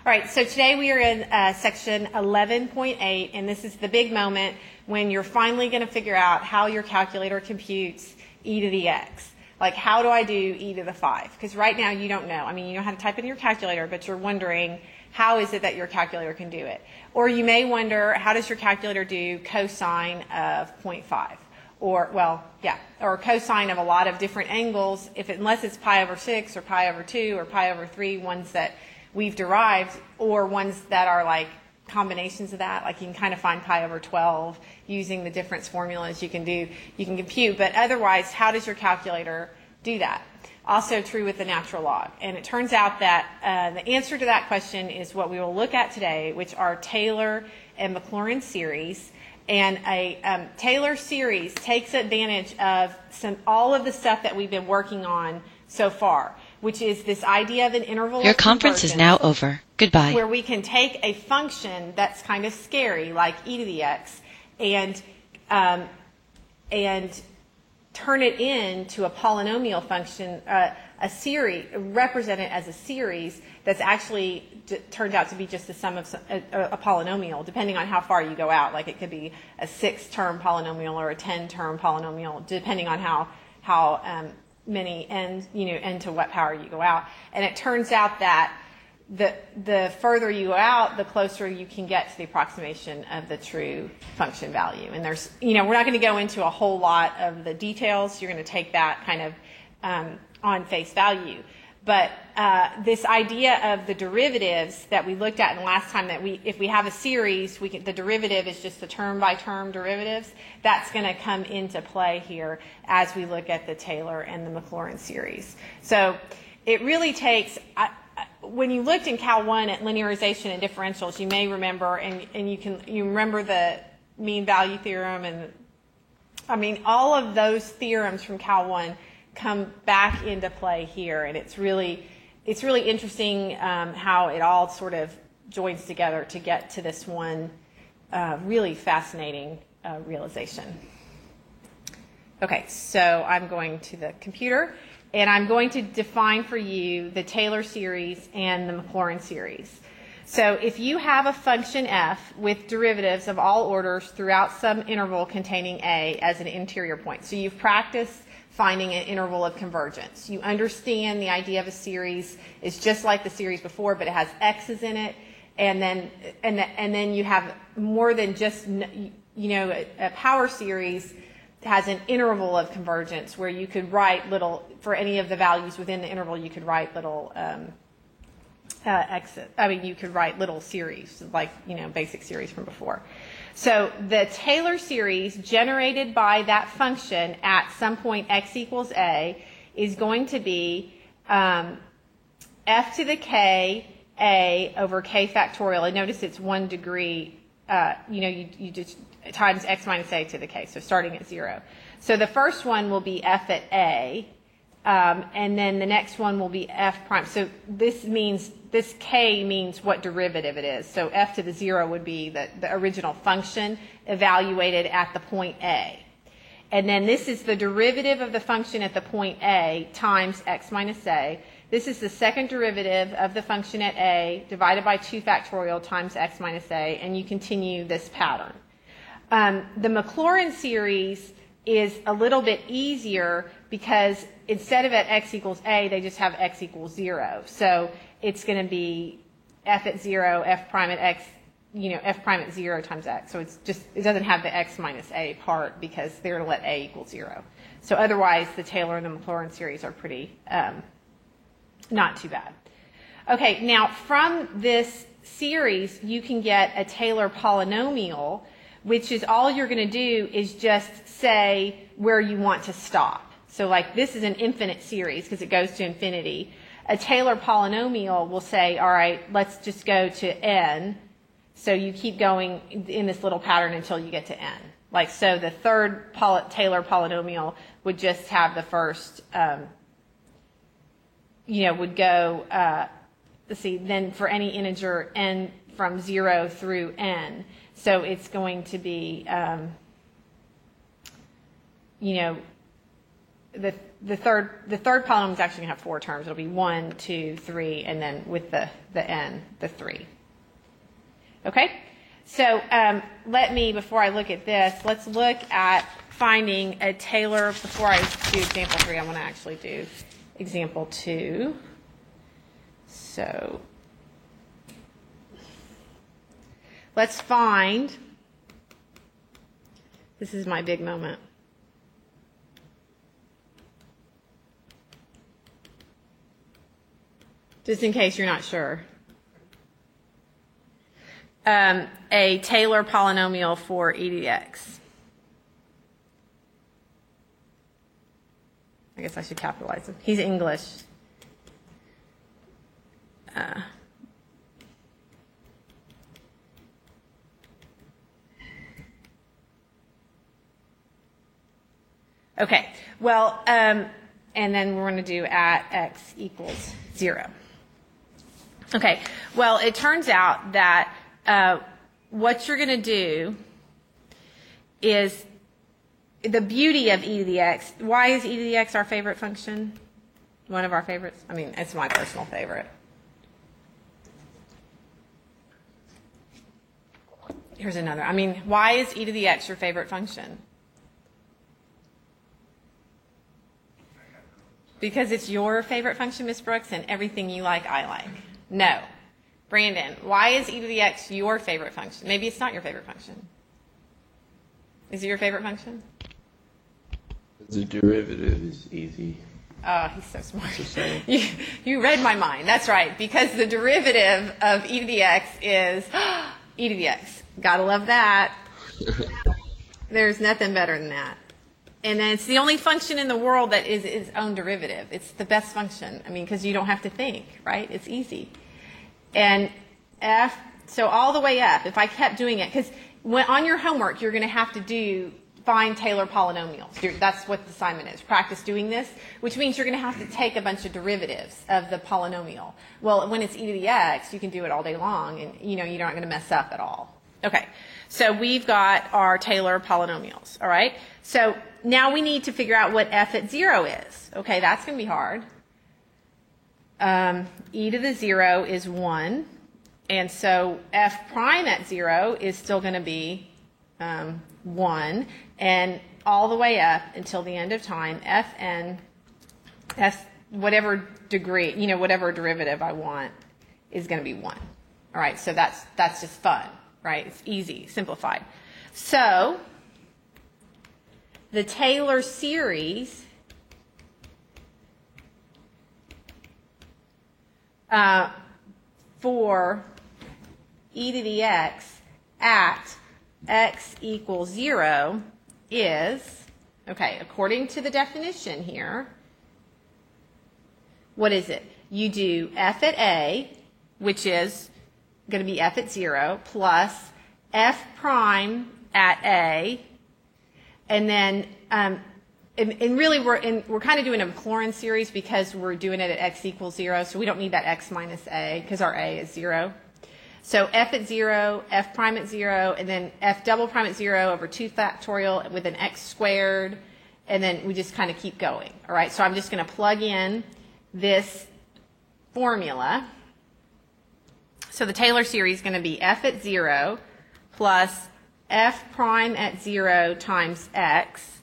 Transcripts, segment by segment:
All right, so today we are in section 11.8, and this is the big moment when you're finally going to figure out how your calculator computes e to the x. Like, how do I do e to the 5? Because right now you don't know. I mean, you know how to type in your calculator, but you're wondering, how is it that your calculator can do it? Or you may wonder, how does your calculator do cosine of 0.5? Or, well, yeah, or cosine of a lot of different angles, unless it's pi over 6 or pi over 2 or pi over 3, ones that we've derived, or ones that are like combinations of that, like you can kind of find pi over 12 using the difference formulas you can compute. But otherwise, how does your calculator do that? Also true with the natural log. And it turns out that the answer to that question is what we will look at today, which are Taylor and Maclaurin series. And a Taylor series takes advantage of all of the stuff that we've been working on so far, which is this idea of an interval. Your conference is now over. Goodbye. Where we can take a function that's kind of scary, like e to the x, and turn it into a polynomial function, a series, represent it as a series that's actually turned out to be just the sum of a polynomial, depending on how far you go out. Like it could be a 6-term polynomial or a 10-term polynomial, depending on how many n to what power you go out. And it turns out that the further you go out, the closer you can get to the approximation of the true function value. And there's, we're not going to go into a whole lot of the details. You're going to take that kind of on face value. But this idea of the derivatives that we looked at in the last time, that if we have a series, the derivative is just the term-by-term derivatives. That's going to come into play here as we look at the Taylor and the Maclaurin series. So it really takes, when you looked in Cal 1 at linearization and differentials, you may remember, and you remember the mean value theorem, and I mean all of those theorems from Cal 1 come back into play here, and it's really interesting how it all sort of joins together to get to this one really fascinating realization. Okay, so I'm going to the computer, and I'm going to define for you the Taylor series and the Maclaurin series. So if you have a function f with derivatives of all orders throughout some interval containing a as an interior point, so you've practiced finding an interval of convergence. You understand the idea of a series is just like the series before, but it has x's in it, and then you have more than just a power series has an interval of convergence where you could write little, for any of the values within the interval, you could write little you could write little series, like basic series from before. So the Taylor series generated by that function at some point x equals a is going to be f to the k a over k factorial. And notice it's 1 degree. You just times x minus a to the k. So starting at 0. So the first one will be f at a, and then the next one will be f prime. So this k means what derivative it is. So f to the 0 would be the original function evaluated at the point a. And then this is the derivative of the function at the point a times x minus a. This is the second derivative of the function at a divided by 2 factorial times x minus a, and you continue this pattern. The Maclaurin series is a little bit easier because instead of at x equals a, they just have x equals 0. So it's going to be f at 0, f prime at x, f prime at 0 times x. So it doesn't have the x minus a part because they're going to let a equal 0. So otherwise, the Taylor and the Maclaurin series are pretty, not too bad. Okay, now from this series, you can get a Taylor polynomial, which is all you're going to do is just say where you want to stop. So like this is an infinite series because it goes to infinity. A Taylor polynomial will say, all right, let's just go to n. So you keep going in this little pattern until you get to n. Like so the third Taylor polynomial would just have the first, would go, then for any integer n from 0 through n. So it's going to be, the third polynomial is actually going to have 4 terms. It'll be 1, 2, 3, and then with the n, the 3. Okay? So let me, before I look at this, let's look at finding a Taylor. Before I do example 3, I want to actually do example 2. So let's find, this is my big moment. Just in case you're not sure. A Taylor polynomial for e to the x. I guess I should capitalize him. He's English. Okay, well, and then we're going to do at x equals 0. Okay, well, it turns out that what you're going to do is, the beauty of e to the x, why is e to the x our favorite function? One of our favorites? I mean, it's my personal favorite. Here's another. I mean, why is e to the x your favorite function? Because it's your favorite function, Miss Brooks, and everything you like, I like. No. Brandon, why is e to the x your favorite function? Maybe it's not your favorite function. Is it your favorite function? The derivative is easy. Oh, he's so smart. You read my mind. That's right. Because the derivative of e to the x is e to the x. Gotta love that. There's nothing better than that. And then it's the only function in the world that is its own derivative. It's the best function. I mean, because you don't have to think, right? It's easy. And so all the way up, if I kept doing it, because on your homework, you're going to have to find Taylor polynomials. That's what the assignment is. Practice doing this, which means you're going to have to take a bunch of derivatives of the polynomial. Well, when it's e to the x, you can do it all day long, and you're not going to mess up at all. Okay, so we've got our Taylor polynomials, all right? So now we need to figure out what f at 0 is. Okay, that's going to be hard. E to the 0 is 1, and so f prime at 0 is still going to be 1, and all the way up until the end of time, fn, whatever degree, whatever derivative I want is going to be 1. All right, so that's just fun, right? It's easy, simplified. So the Taylor series for e to the x at x equals 0 is, okay, according to the definition here, what is it? You do f at a, which is going to be f at 0, plus f prime at a, and then, and really we're kind of doing a Maclaurin series because we're doing it at x equals 0, so we don't need that x minus a because our a is 0. So f at 0, f prime at 0, and then f double prime at 0 over 2 factorial with an x squared, and then we just kind of keep going. All right, so I'm just going to plug in this formula. So the Taylor series is going to be f at 0 plus f prime at 0 times x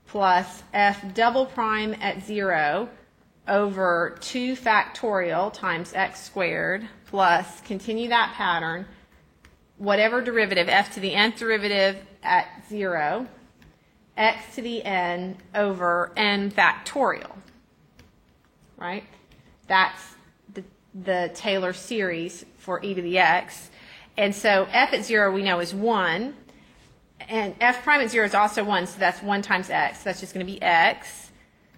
plus f double prime at 0 over 2 factorial times x squared plus, continue that pattern, whatever derivative, f to the nth derivative at 0, x to the n over n factorial, right? That's the Taylor series for e to the x. And so f at 0 we know is 1, and f prime at 0 is also 1, so that's 1 times x. So that's just going to be x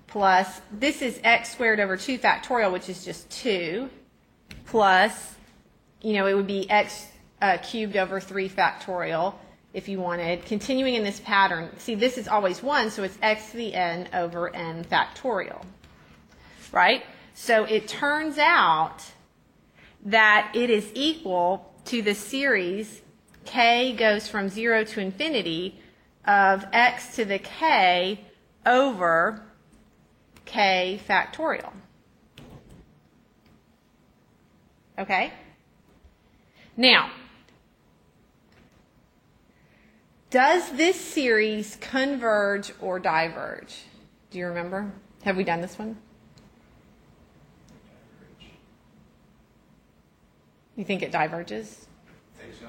plus, this is x squared over 2 factorial, which is just 2, plus, it would be x cubed over 3 factorial if you wanted. Continuing in this pattern, see, this is always 1, so it's x to the n over n factorial, right? So it turns out that it is equal to the series k goes from 0 to infinity of x to the k over k factorial. Okay? Now, does this series converge or diverge? Do you remember? Have we done this one? You think it diverges? I think so.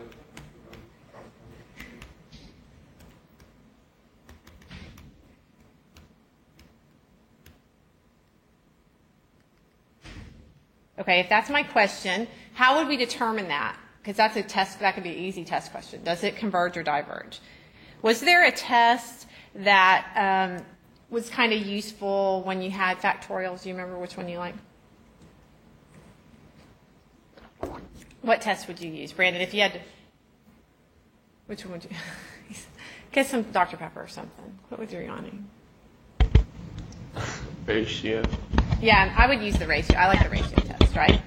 Okay, if that's my question, how would we determine that? Because that's a test, that could be an easy test question. Does it converge or diverge? Was there a test that was kind of useful when you had factorials? Do you remember which one you liked? What test would you use, Brandon, if you had to? Which one would you? Get some Dr. Pepper or something. What was your yawning? Ratio. Yeah, I would use the ratio. I like the ratio test, right?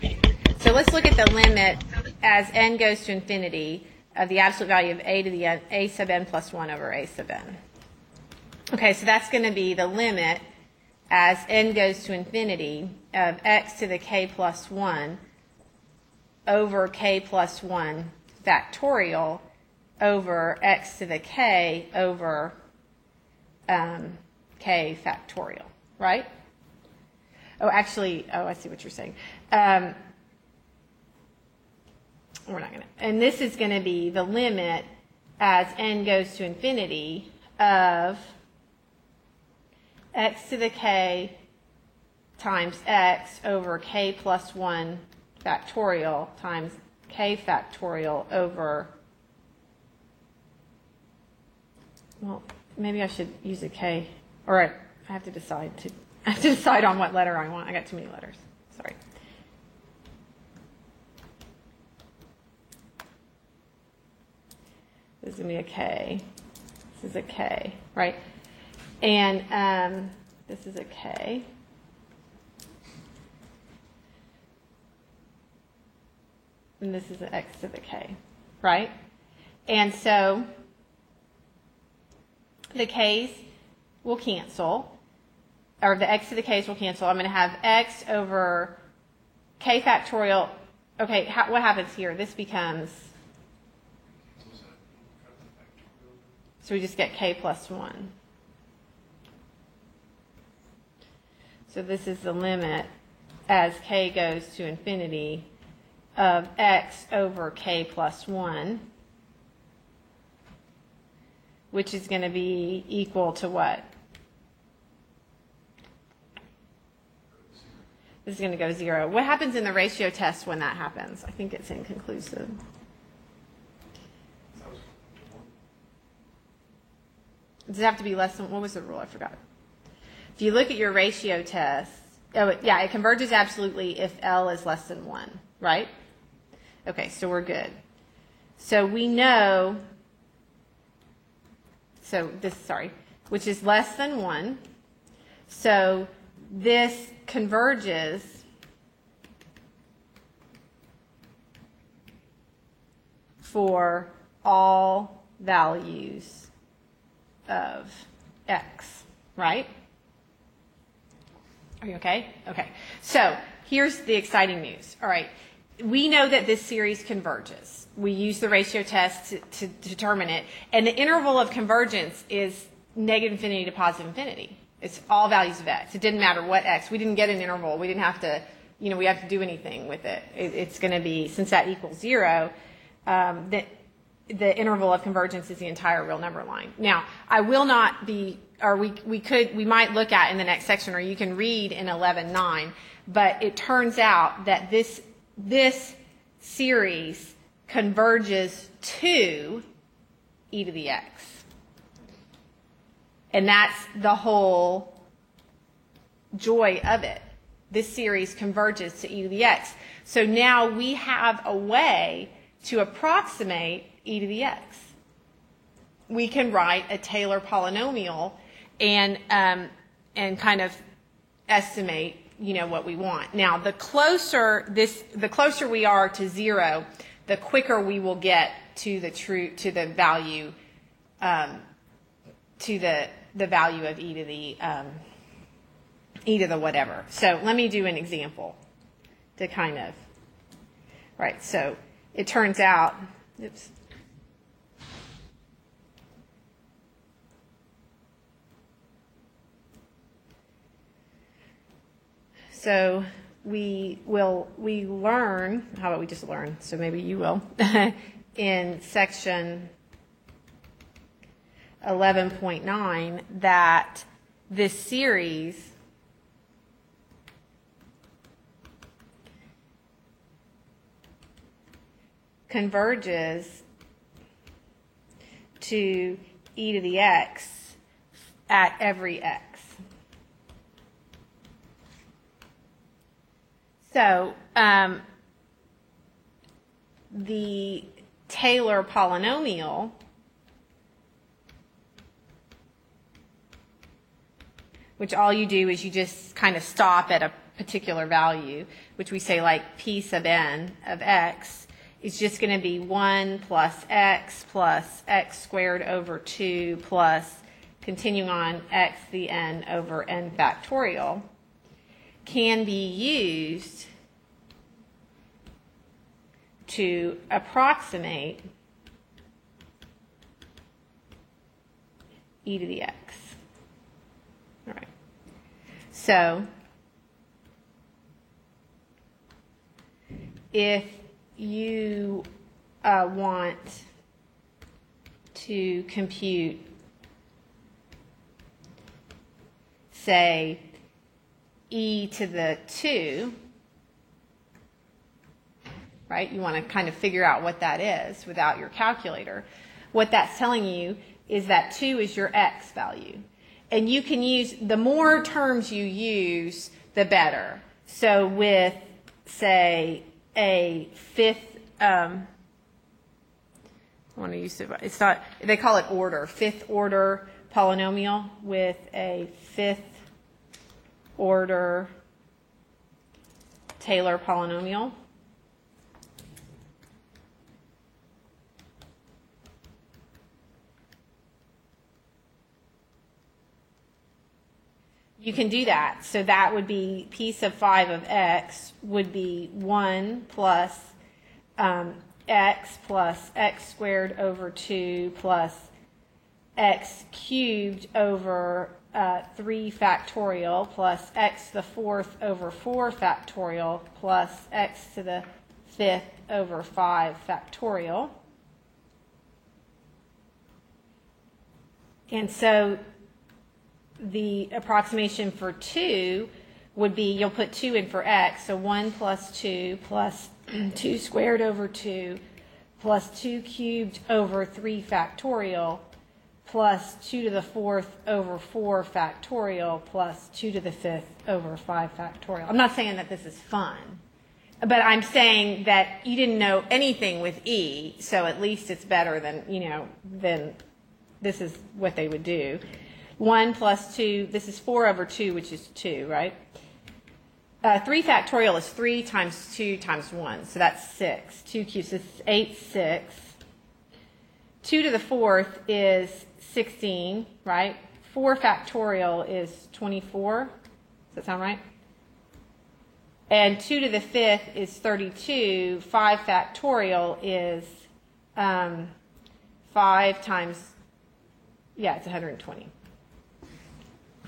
So let's look at the limit as n goes to infinity of the absolute value of a to the n, a sub n plus 1 over a sub n. Okay, so that's going to be the limit as n goes to infinity of x to the k plus 1 over k plus 1 factorial over x to the k over k factorial, right? Oh, actually, I see what you're saying. We're not going to. And this is going to be the limit as n goes to infinity of x to the k times x over k plus 1 factorial times k factorial over, well, maybe I should use a k. All right, I have to decide on what letter I want. I got too many letters. Sorry. This is going to be a k. This is a k, right? And this is a k. And this is an x to the k, right? And so the k's will cancel, or the x to the k's will cancel. I'm going to have x over k factorial. Okay, what happens here? This becomes, so we just get k plus 1. So this is the limit as k goes to infinity of x over k plus 1, which is going to be equal to what? This is going to go 0. What happens in the ratio test when that happens? I think it's inconclusive. Does it have to be less than, what was the rule? I forgot. If you look at your ratio test, yeah, it converges absolutely if L is less than 1, right? Okay, so we're good. So we know, which is less than 1. So this converges for all values of x, right? Are you okay? Okay. So here's the exciting news. All right. We know that this series converges. We use the ratio test to determine it. And the interval of convergence is negative infinity to positive infinity. It's all values of x. It didn't matter what x. We didn't get an interval. We didn't have to, we have to do anything with it. It's going to be, since that equals 0, the interval of convergence is the entire real number line. Now, I will not be, or we might look at in the next section, or you can read in 11.9, but it turns out that this series converges to e to the x. And that's the whole joy of it. This series converges to e to the x. So now we have a way to approximate e to the x. We can write a Taylor polynomial and kind of estimate, what we want. Now, the closer we are to 0, the quicker we will get to the value, to the value of e to the e to the whatever. So let me do an example to kind of, right, so it turns out, oops. So we learn, how about we just learn, so maybe you will, in section 11.9 that this series converges to e to the x at every x. So the Taylor polynomial which all you do is you just kind of stop at a particular value, which we say like p sub n of x is just going to be 1 plus x squared over 2 plus continuing on x to the n over n factorial, can be used to approximate e to the x. All right. So if you want to compute, say, e to the 2, right? You want to kind of figure out what that is without your calculator. What that's telling you is that 2 is your x value. And you can use, the more terms you use, the better. So with, say, a fifth, I want to use it, it's not, they call it order, fifth order polynomial with a fifth order Taylor polynomial. You can do that. So that would be p sub 5 of x would be 1 plus x squared over 2 plus x cubed over 3 factorial plus x to the 4th over 4 factorial plus x to the 5th over 5 factorial. And so the approximation for 2 would be, you'll put 2 in for x, so 1 plus 2 plus 2 squared over 2 plus 2 cubed over 3 factorial plus 2 to the 4th over 4 factorial plus 2 to the 5th over 5 factorial. I'm not saying that this is fun, but I'm saying that you didn't know anything with e, so at least it's better than, than this is what they would do. 1 plus 2, this is 4 over 2, which is 2, right? 3 factorial is 3 times 2 times 1, so that's 6. 2 cubed, so it's 8, 6. 2 to the 4th is 16, right? 4 factorial is 24. Does that sound right? And 2 to the 5th is 32. 5 factorial is 5 times, yeah, it's 120.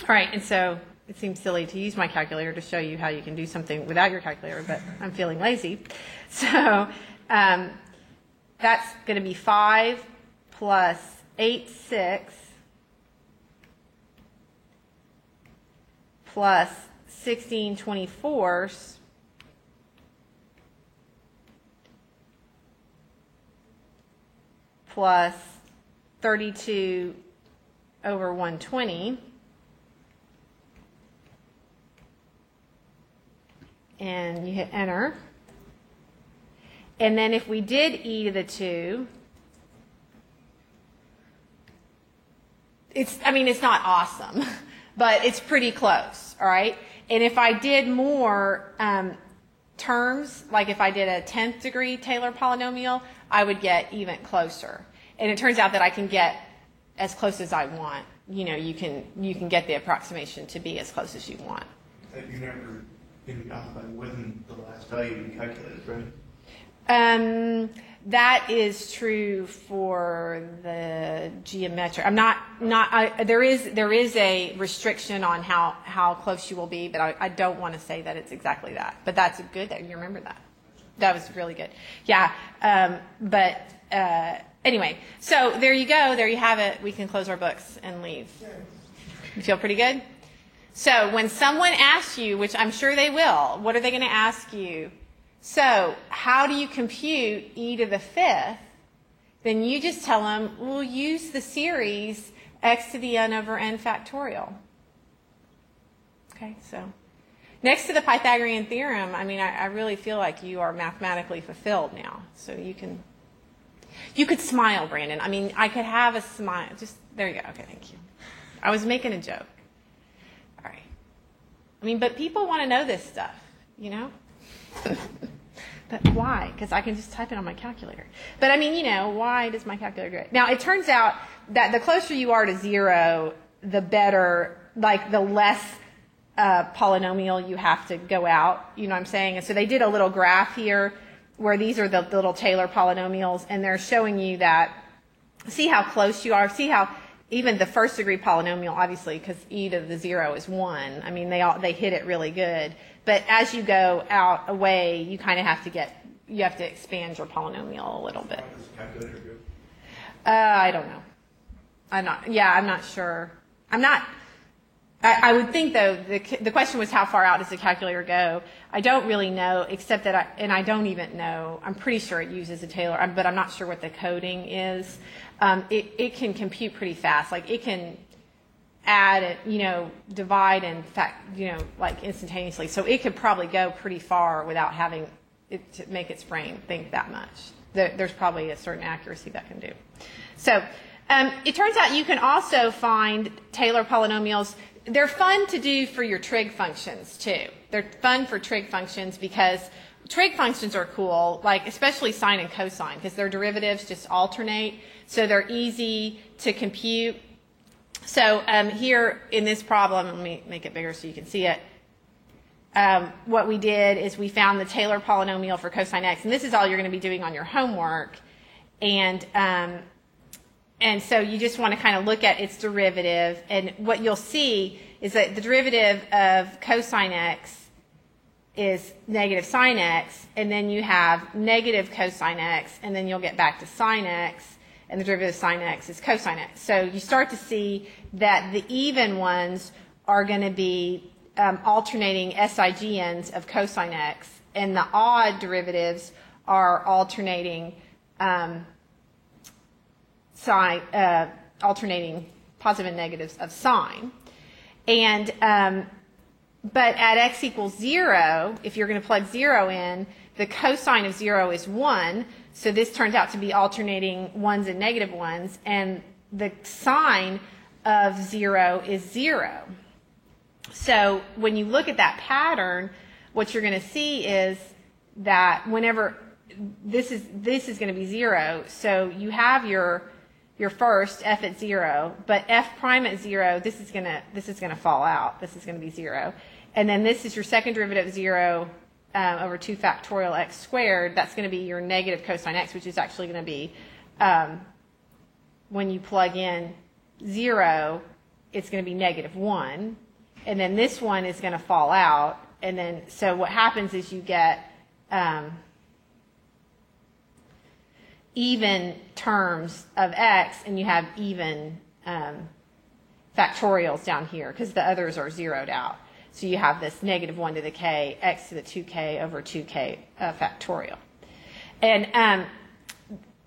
All right, and so it seems silly to use my calculator to show you how you can do something without your calculator, but I'm feeling lazy. So that's going to be 5 plus 8, 6 plus 16 24s plus 32 over 120. And you hit enter. And then if we did e to the 2, it's not awesome, but it's pretty close, all right? And if I did more terms, like if I did a 10th degree Taylor polynomial, I would get even closer. And it turns out that I can get as close as I want. You can get the approximation to be as close as you want. Have you never been gotten by when the last value you calculated, right? That is true for the geometric. There is a restriction on how close you will be, but I don't want to say that it's exactly that. But that's good that you remember that. That was really good. Yeah. Anyway, so there you go. There you have it. We can close our books and leave. You feel pretty good? So when someone asks you, which I'm sure they will, what are they going to ask you? So how do you compute e to the fifth? Then you just tell them, we'll use the series x to the n over n factorial. Okay, so next to the Pythagorean theorem, I mean, I really feel like you are mathematically fulfilled now. So you could smile, Brandon. I mean, I could have a smile. Just, there you go. Okay, thank you. I was making a joke. All right. I mean, but people want to know this stuff, you know? But why? Because I can just type it on my calculator. But I mean, you know, why does my calculator do it? Now, it turns out that the closer you are to 0, the better, like the less polynomial you have to go out. You know what I'm saying? And so they did a little graph here where these are the little Taylor polynomials, and they're showing you that, see how close you are, see how even the first degree polynomial, obviously, because e to the 0 is 1. I mean, they hit it really good. But as you go out away, you kind of have to expand your polynomial a little bit. How does the calculator go? I don't know. I'm not sure. I would think, though, the question was how far out does the calculator go? I don't really know, except that I don't even know. I'm pretty sure it uses a Taylor, but I'm not sure what the coding is. It can compute pretty fast. Like, it can add, divide and like instantaneously. So it could probably go pretty far without having it to make its brain think that much. There's probably a certain accuracy that can do. So it turns out you can also find Taylor polynomials. They're fun to do for your trig functions too. They're fun for trig functions because trig functions are cool, like especially sine and cosine, because their derivatives just alternate. So they're easy to compute. So here in this problem, let me make it bigger so you can see it. What we did is we found the Taylor polynomial for cosine x, and this is all you're going to be doing on your homework. And so you just want to kind of look at its derivative, and what you'll see is that the derivative of cosine x is negative sine x, and then you have negative cosine x, and then you'll get back to sine x, and the derivative of sine x is cosine x. So you start to see that the even ones are going to be alternating SIGNs of cosine x, and the odd derivatives are alternating alternating positive and negatives of sine. And but at x equals 0, if you're going to plug 0 in, the cosine of 0 is 1. So this turns out to be alternating ones and negative ones, and the sine of 0 is 0. So when you look at that pattern, what you're going to see is that whenever this is going to be 0, so you have your first f at 0, but f prime at 0, this is going to fall out. This is going to be 0, and then this is your second derivative of 0 over 2 factorial x squared. That's going to be your negative cosine x, which is actually going to be when you plug in 0, it's going to be negative 1, and then this one is going to fall out, and then so what happens is you get even terms of x, and you have even factorials down here because the others are zeroed out. So you have this negative 1 to the k, x to the 2k over 2k factorial. And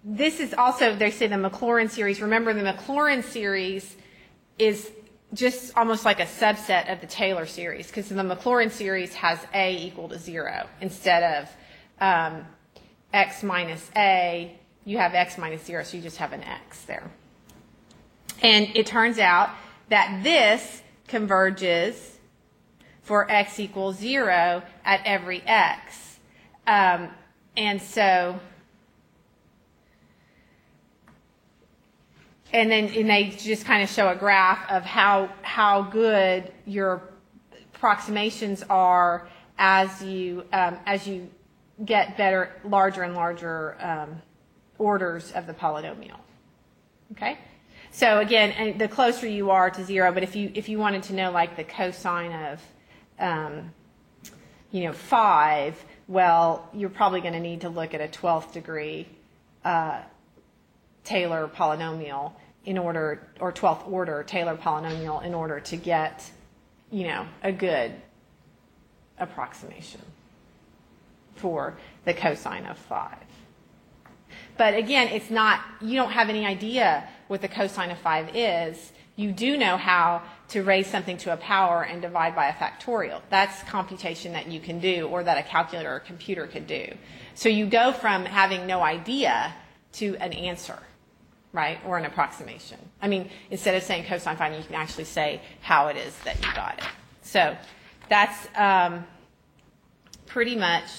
this is also, they say, the Maclaurin series. Remember, the Maclaurin series is just almost like a subset of the Taylor series, because the Maclaurin series has a equal to 0 instead of x minus a. You have x minus 0, so you just have an x there. And it turns out that this converges for x equals 0 at every x. And they just kind of show a graph of how good your approximations are as you get larger and larger orders of the polynomial. Okay? So again, and the closer you are to 0, but if you wanted to know like the cosine of 5, well, you're probably going to need to look at a 12th degree Taylor polynomial in order, or 12th order Taylor polynomial in order to get, a good approximation for the cosine of 5. But again, it's not, you don't have any idea what the cosine of 5 is. You do know how to raise something to a power and divide by a factorial. That's computation that you can do, or that a calculator or a computer could do. So you go from having no idea to an answer, right, or an approximation. I mean, instead of saying cosine 5, you can actually say how it is that you got it. So that's pretty much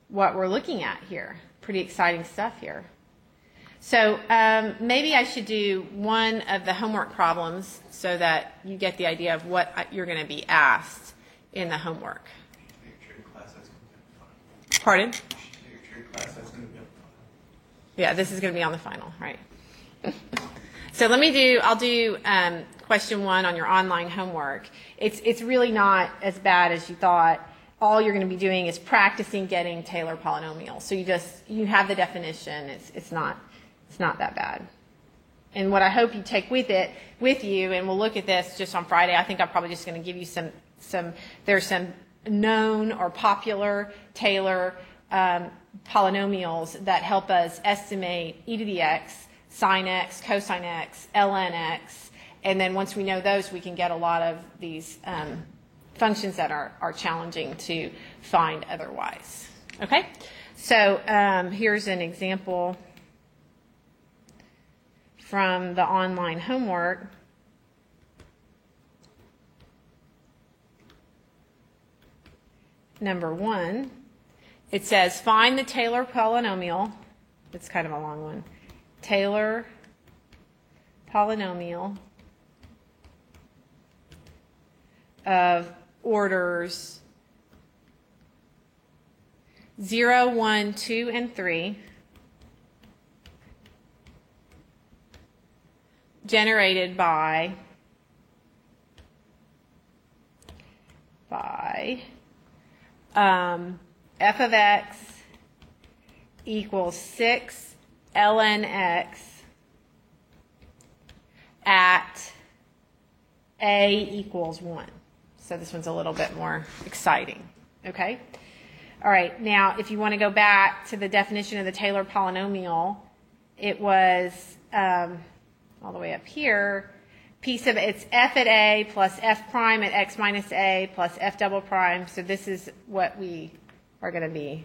what we're looking at here. Pretty exciting stuff here. So maybe I should do one of the homework problems so that you get the idea of what you're going to be asked in the homework. Pardon? Yeah, this is going to be on the final, right? So I'll do question 1 on your online homework. It's really not as bad as you thought. All you're going to be doing is practicing getting Taylor polynomials. So you have the definition. It's not that bad. And what I hope you take with you, and we'll look at this just on Friday. I think I'm probably just going to give you there's some known or popular Taylor polynomials that help us estimate e to the x, sine x, cosine x, ln x, and then once we know those, we can get a lot of these functions that are challenging to find otherwise. Okay? So here's an example from the online homework. Number 1, it says find the Taylor polynomial. It's kind of a long one. Taylor polynomial of orders 0, 1, 2, and 3 generated by f of x equals 6 ln x at a equals 1. So this one's a little bit more exciting. Okay? All right, now if you want to go back to the definition of the Taylor polynomial, it was all the way up here. It's f at a plus f prime at x minus a plus f double prime. So this is what we are going to be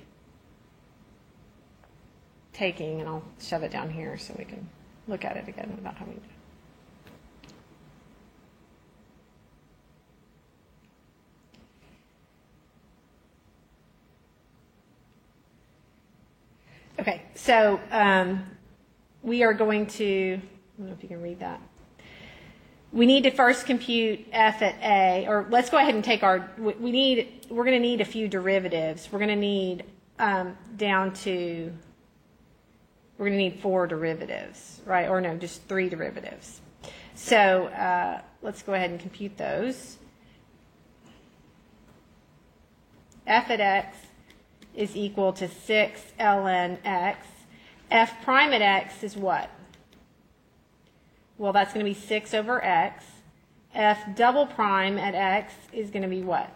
taking, and I'll shove it down here so we can look at it again without having to. Okay, so we are going to, I don't know if you can read that. We need to first compute f at a, or let's go ahead and take we're going to need a few derivatives. We're going to need we're going to need 4 derivatives, right? Or no, just 3 derivatives. So let's go ahead and compute those. F at x is equal to 6 ln x. F prime at x is what? Well, that's going to be 6 over x. F double prime at x is going to be what?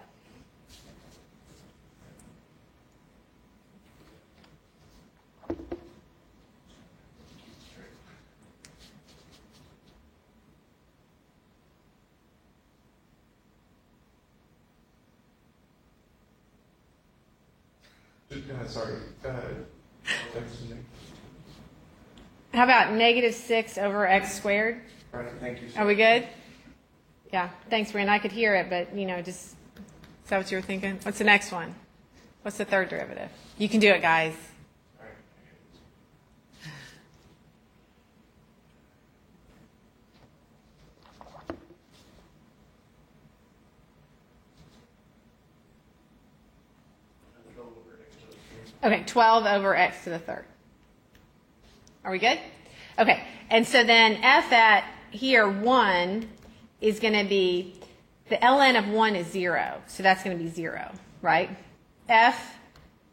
Sorry. How about negative 6 over x squared? All right, thank you. Are we good? Yeah, thanks, Rand. I could hear it, but, is that what you were thinking? What's the next one? What's the third derivative? You can do it, guys. All right. Okay, 12 over x to the third. Are we good? Okay, and so then f at here 1 is going to be, the ln of 1 is 0, so that's going to be 0, right? F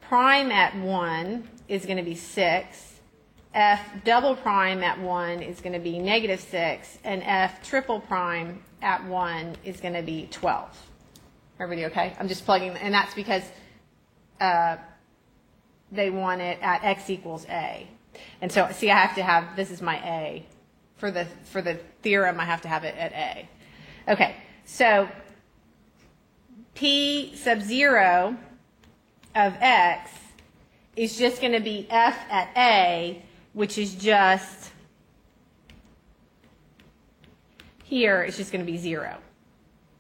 prime at 1 is going to be 6. F double prime at 1 is going to be negative 6. And F triple prime at 1 is going to be 12. Everybody okay? I'm just plugging, and that's because they want it at x equals a. And so, see, I have to have, this is my a. For the theorem, I have to have it at a. Okay, so P sub 0 of x is just going to be f at a, which is just, here, it's just going to be 0.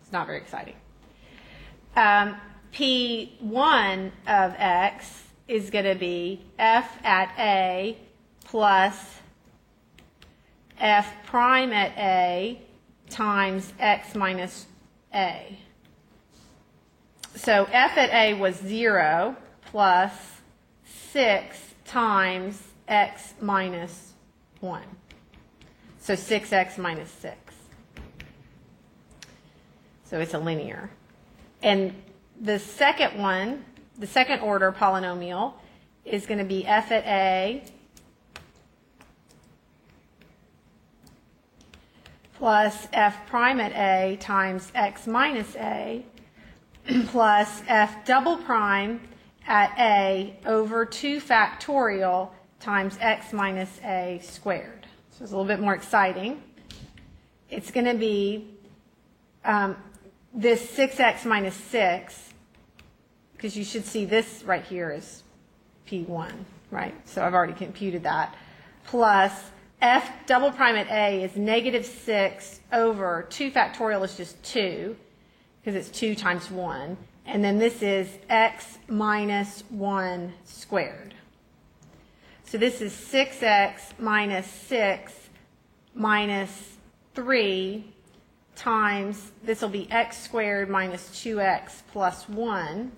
It's not very exciting. P1 of x is going to be f at a plus f prime at a times x minus a. So f at a was 0 plus 6 times x minus 1. So 6x minus 6. So it's a linear. And the second one, the second order polynomial, is going to be f at a plus f prime at a times x minus a plus f double prime at a over 2 factorial times x minus a squared. So it's a little bit more exciting. It's going to be this 6x minus 6, because you should see this right here is P1, right? So I've already computed that. Plus f double prime at a is negative 6 over 2 factorial is just 2, because it's 2 times 1. And then this is x minus 1 squared. So this is 6x minus 6 minus 3 times, this will be x squared minus 2x plus 1.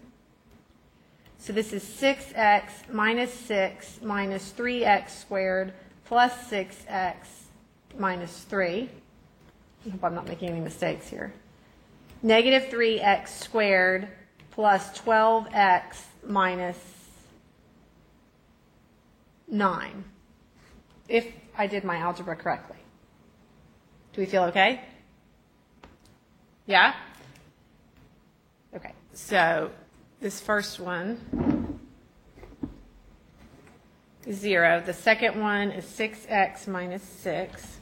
So this is 6x minus 6 minus 3x squared plus 6x minus 3. I hope I'm not making any mistakes here. Negative 3x squared plus 12x minus 9. If I did my algebra correctly. Do we feel okay? Yeah? Okay, so this first one is 0. The second one is 6x minus 6.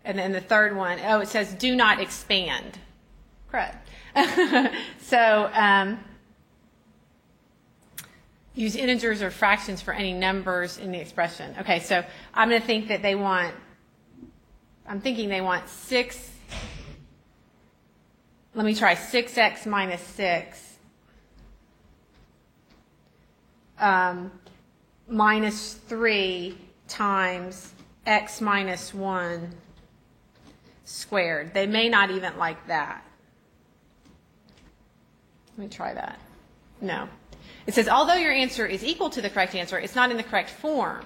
And then the third one, oh, it says do not expand. Correct. So use integers or fractions for any numbers in the expression. Okay, so I'm going to think that they want, I'm thinking they want 6, let me try 6x minus 6 minus 3 times x minus 1 squared. They may not even like that. Let me try that. No. It says, although your answer is equal to the correct answer, it's not in the correct form.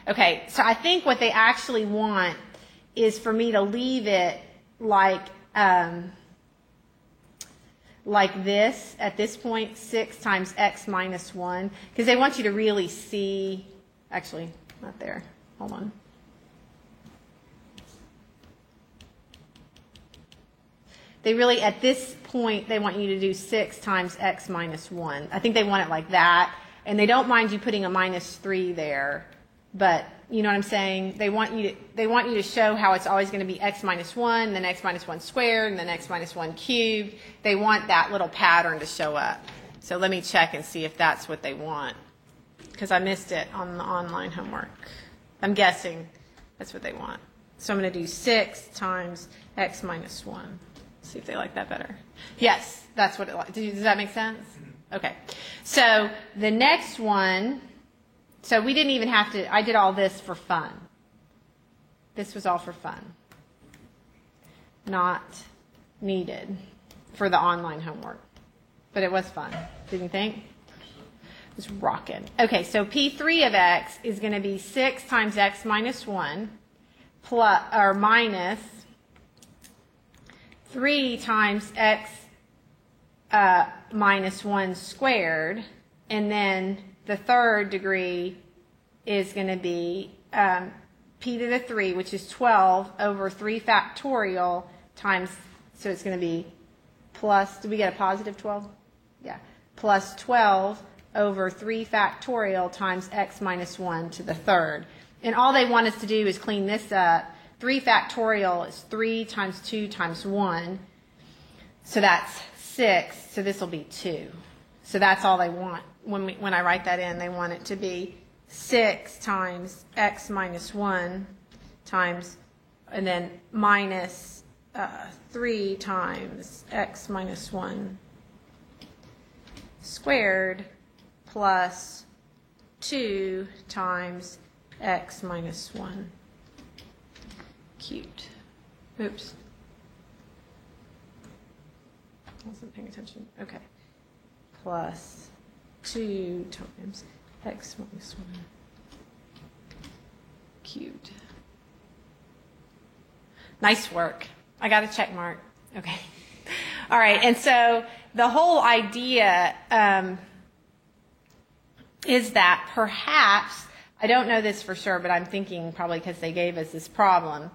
Okay, so I think what they actually want is for me to leave it like this, at this point, 6 times x minus 1, because they want you to really see, actually, not there, hold on. They really, at this point, they want you to do 6 times x minus 1. I think they want it like that, and they don't mind you putting a minus 3 there, but you know what I'm saying? They want you to show how it's always going to be x minus 1, then x minus 1 squared, and then x minus 1 cubed. They want that little pattern to show up. So let me check and see if that's what they want, because I missed it on the online homework. I'm guessing that's what they want. So I'm going to do 6 times x minus 1. See if they like that better. Yes, that's what it like. Does that make sense? Okay. So the next one, so we didn't even have to, I did all this for fun. This was all for fun. Not needed for the online homework. but it was fun. Didn't you think? It was rocking. Okay, so P3 of x is going to be 6 times x minus 1 plus, or minus 3 times x minus 1 squared, and then the third degree is going to be p to the 3, which is 12 over 3 factorial times, so it's going to be plus, did we get a positive 12? Yeah, plus 12 over 3 factorial times x minus 1 to the third. And all they want us to do is clean this up. 3 factorial is 3 times 2 times 1, so that's 6, so this will be 2. So that's all they want. When I write that in, they want it to be 6 times x minus 1 times, and then minus 3 times x minus 1 squared plus 2 times x minus 1 cubed. Oops. I wasn't paying attention. Okay. Plus 2 times x minus 1 cubed. Nice work. I got a check mark. Okay. All right. And so the whole idea is that perhaps, I don't know this for sure, but I'm thinking probably because they gave us this problem.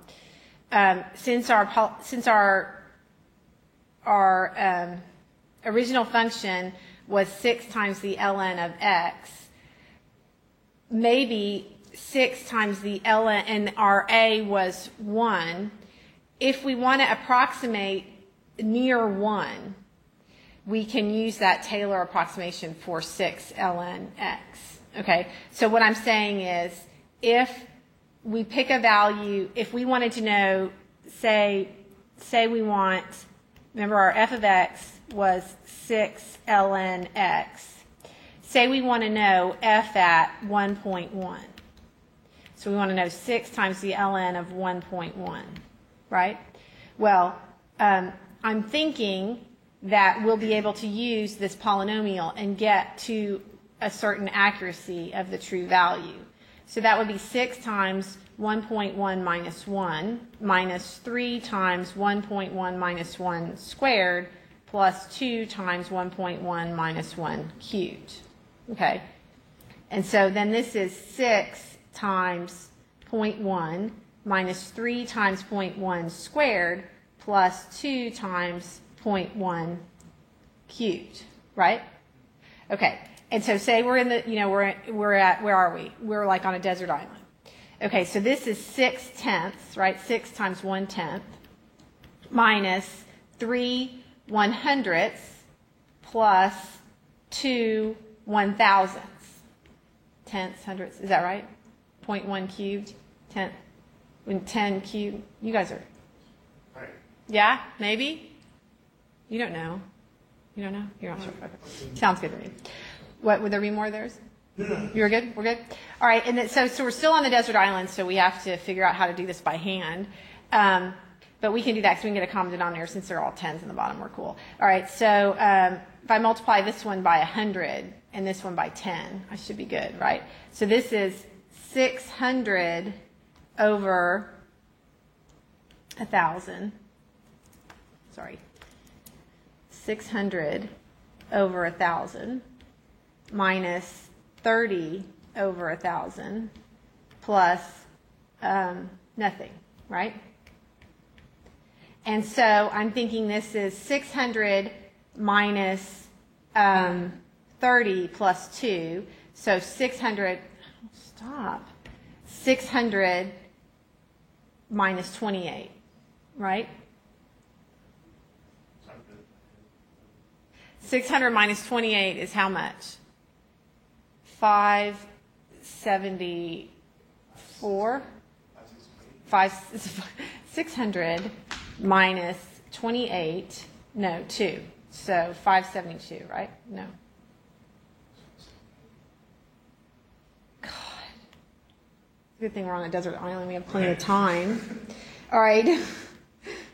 Since our original function was 6 times the ln of x, maybe 6 times the ln, and our a was 1. If we want to approximate near 1, we can use that Taylor approximation for 6 ln x. Okay, so what I'm saying is, if we pick a value, if we wanted to know, say we want, remember our f of x was 6 ln x. Say we want to know f at 1.1. So we want to know 6 times the ln of 1.1, right? Well, I'm thinking that we'll be able to use this polynomial and get to a certain accuracy of the true value. So that would be 6 times 1.1 minus 1 minus 3 times 1.1 minus 1 squared plus 2 times 1.1 minus 1 cubed. Okay? And so then this is 6 times 0.1 minus 3 times 0.1 squared plus 2 times 0.1 cubed, right? Okay. And so say we're in the, we're at, where are we? We're like on a desert island. Okay, so this is 6/10, right? 6 times 1/10 minus 3 100ths plus 2 1,000ths. Tenths, hundredths, is that right? 0.1 cubed, 10 cubed. You guys are, Right. yeah, maybe? You don't know. You don't know? You're not sure. Okay. Sounds good to me. What, would there be more of theirs? You're good? We're good? All right, and then, so we're still on the desert island, so we have to figure out how to do this by hand. But we can do that because we can get a common denominator since they're all 10s in the bottom. We're cool. All right, so if I multiply this one by 100 and this one by 10, I should be good, right? So this is 600 over 1,000. Sorry. 600 over 1,000 minus 30 over 1,000 plus nothing, right? And so I'm thinking this is 600 minus 30 plus 2. So 600, stop, 600 minus 28, right? 600 minus 28 is how much? 574? 600 minus 28, no, 2. So 572, right? No. God. Good thing we're on a desert island. We have plenty of time. All right.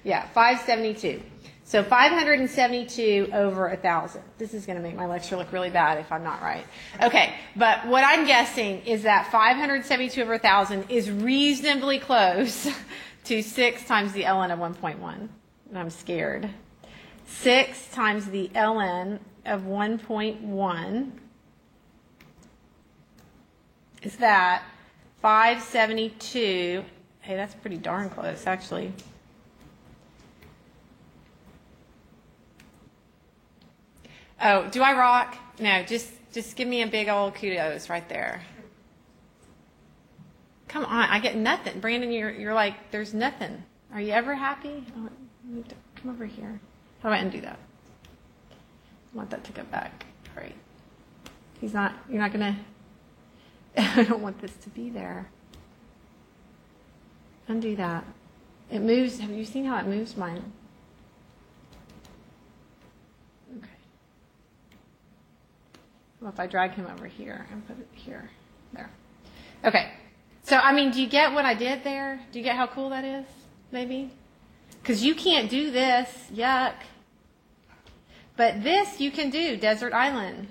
Yeah, 572. So 572 over 1,000. This is going to make my lecture look really bad if I'm not right. Okay, but what I'm guessing is that 572 over 1,000 is reasonably close to 6 times the ln of 1.1. And I'm scared. 6 times the ln of 1.1 is that 572. Hey, that's pretty darn close, actually. Oh, do I rock? No, just give me a big old kudos right there. Come on, I get nothing. Brandon, you're like, there's nothing. Are you ever happy? Oh, come over here. How do I undo that? I want that to go back. All right. You're not going to, I don't want this to be there. Undo that. It moves. Have you seen how it moves mine? Okay. Well, if I drag him over here and put it here. There. Okay. So, I mean, do you get what I did there? Do you get how cool that is? Maybe? Because you can't do this. Yuck. But this you can do, Desert Island.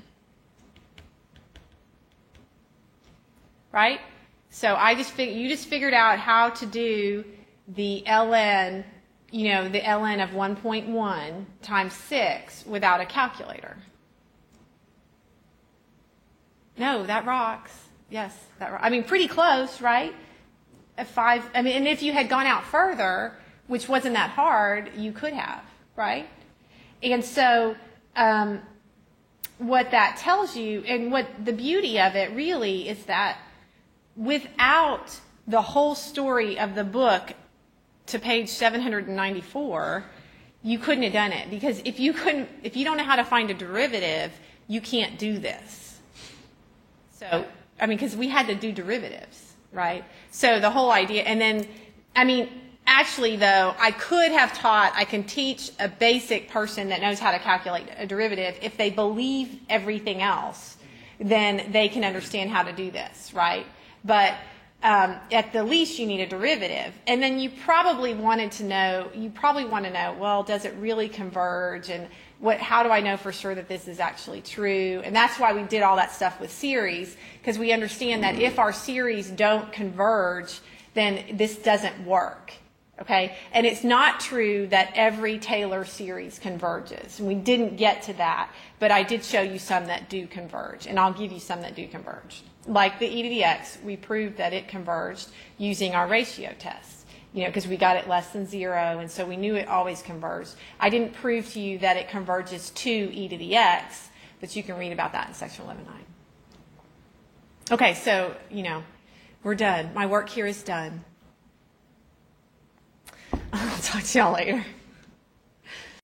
Right? So you just figured out how to do the ln, the ln of 1.1 times 6 without a calculator. No, that rocks. Yes, that rocks. I mean, pretty close, right? And if you had gone out further, which wasn't that hard, you could have, right? And so what that tells you, and what the beauty of it really is that without the whole story of the book to page 794, you couldn't have done it. Because if you don't know how to find a derivative, you can't do this. So, because we had to do derivatives, right? So the whole idea, and then, actually though, I can teach a basic person that knows how to calculate a derivative. If they believe everything else, then they can understand how to do this, right? But at the least, you need a derivative. And then you probably want to know, well, does it really converge? And how do I know for sure that this is actually true? And that's why we did all that stuff with series, because we understand that if our series don't converge, then this doesn't work. Okay? And it's not true that every Taylor series converges. And we didn't get to that, but I did show you some that do converge, and I'll give you some that do converge. Like the e to the x, we proved that it converged using our ratio test, because we got it less than 0, and so we knew it always converged. I didn't prove to you that it converges to e to the x, but you can read about that in section 11.9. Okay, so, we're done. My work here is done. I'll talk to y'all later.